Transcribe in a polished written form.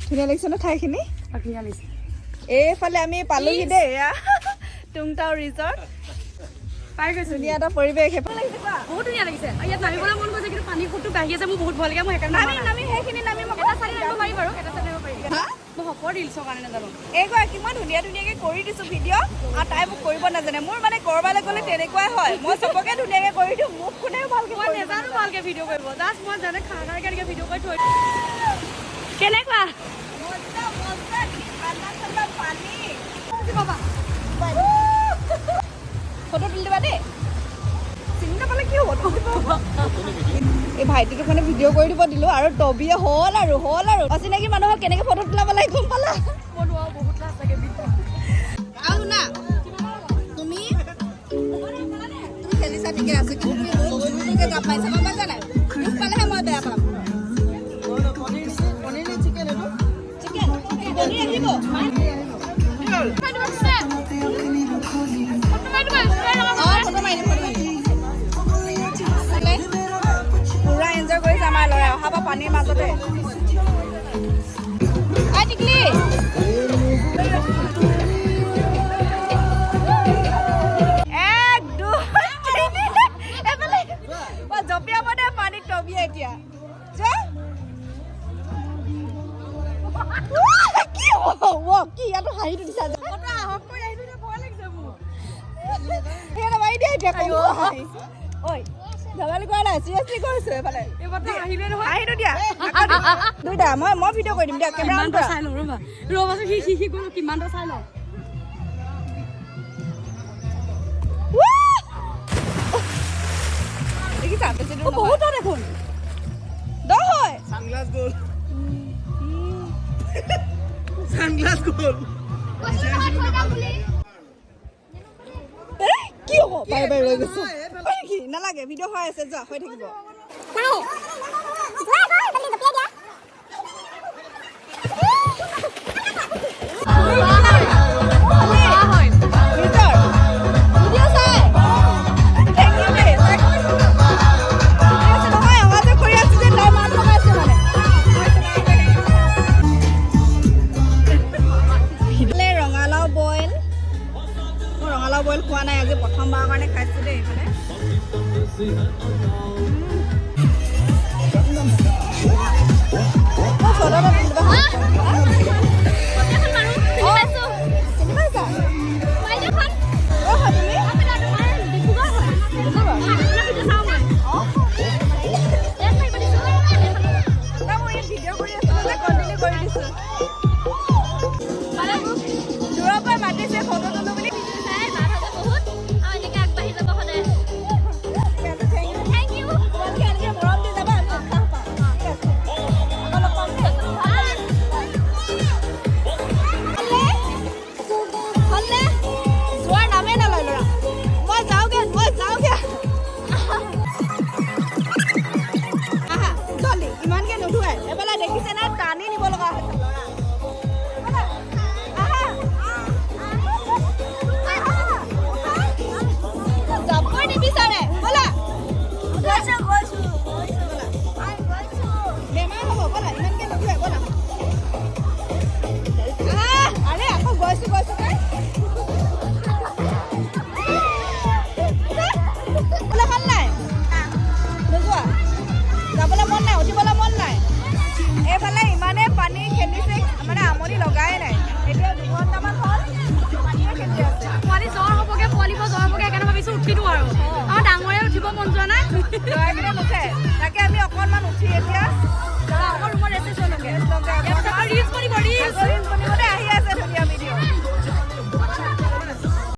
ধুনীয়া লাগিছে ন ঠাইখিনি? ধুনীয়া লাগিছে। এইফালে আমি পালোহি দেই এয়া টুংটাও ৰিজৰ্ট। পাই গৈছো। ধুনীয়া এটা পৰিৱেশ। সেইফালে লাগিছে কোৱা? বহুত ধুনীয়া লাগিছে। ইয়াত নামিবলৈ মন গৈছে কিন্তু পানী সুতটো বাঢ়ি আছে, মোৰ বহুত ভয় লাগে। মই সেইকাৰণে নামি সেইখিনি নামি মই এটা চাইড নামিব পাৰি বাৰু, এটা চাইড নামিব পাৰি। মই হপৰ ৰিলছৰ কাৰণে নাজানো। এইগৰাকী মই ধুনীয়াকৈ কৰি দিছোঁ ভিডিঅ' আৰু তাই মোক কৰিব নাজানে। মোৰ মানে ক'ৰবালৈ গ'লে তেনেকুৱাই হয়, মই চবকে ধুনীয়াকৈ কৰি দিওঁ, মোক কোনেও ভালকৈ মই নেজানো ভালকৈ ভিডিঅ' কৰিব। জাষ্ট মই জানে খানাকৈ এনেকৈ ভিডিঅ' কৰি থৈ দিওঁ। কেনেকুৱা? ফটো তুলি দিবা দেই। চিনি নাপালে কি হ'ব? এই ভাইটিটোক মানে ভিডিঅ' কৰি দিব দিলোঁ আৰু টবিয়ে হ'ল আৰু অচিনাকি মানুহক কেনেকৈ ফটো তোলাব লাগে গম পালা? মই নোৱাৰো, বহুত লাজ লাগে ভিডিঅ'। আৰু শুনা, তুমি খেলিছা ঠিকে আছে, কিন্তু তুমি গাপ পাইছা গম পাইছা নাই? দুখ পালেহে মই বেয়া পাম। পনীৰ নে চিকেন? এইটো চিকেন। পনীৰ আহিব। পুৰা এনজয় কৰিছে আমাৰ ল'ৰাই। অহা বা পানীৰ মাজতে টিকলি জপিয়াব দে পানীত টবিয়ে এতিয়া কি ইয়াতো হাঁহিটো দিছা ধেমালি কৰা নাই, চিৰিয়াছলি কৰিছো। এইফালে দুইটা মই ভিডিঅ' কৰি দিম দিয়া। কেমেৰা চাই লওঁ ৰ'বা ৰ'বাচোন, সি গ'লো কিমানটো চাই লওঁ। দেখিছা বহুত দেখোন দ হয়। সানগ্লাস গোল সানগ্লাস গোল কি হ'ব? বাৰে বাৰে ৰৈ গৈছো কি নালাগে, ভিডিঅ' হৈ আছে, যোৱা হৈ থাকিব। বইল খোৱা নাই, আজি প্ৰথমবাৰৰ কাৰণে খাইছো দেই। এইফালে দূৰৰ পৰা মাতিছে ফটো তোলো বুলি। ইমানকে নুধুৱাই এইফালে দেখিছে না, টানি নিব লগা হৈছে। যাবই নিবিচাৰে ব'লা, বেমাৰ হ'ব ব'লা, ইমানকে নুধুৱাই ব'লা। আৰে আকৌ গৈছো বোলে ভাল নাই, নোযোৱা? যাবলৈ মন নাই, উঠিবলৈ মন নাই? এইফালে ইমানে পানী খেলিছে, মানে আমনি লগাই নাই। এতিয়া 2 ঘণ্টামান হ'ল পানীয়ে খেলি আছে। পোৱালি জ্বৰ হ'বগে, পোৱালিবোৰ জ্বৰ হ'বগে, সেইকাৰণে ভাবিছো উঠি দিওঁ আৰু। আমাৰ ডাঙৰে উঠিব মন যোৱা নাই, নুঠে। তাকে আমি অকণমান উঠি এতিয়া অকল ৰুমত ৰেষ্ট লৈছোঁ।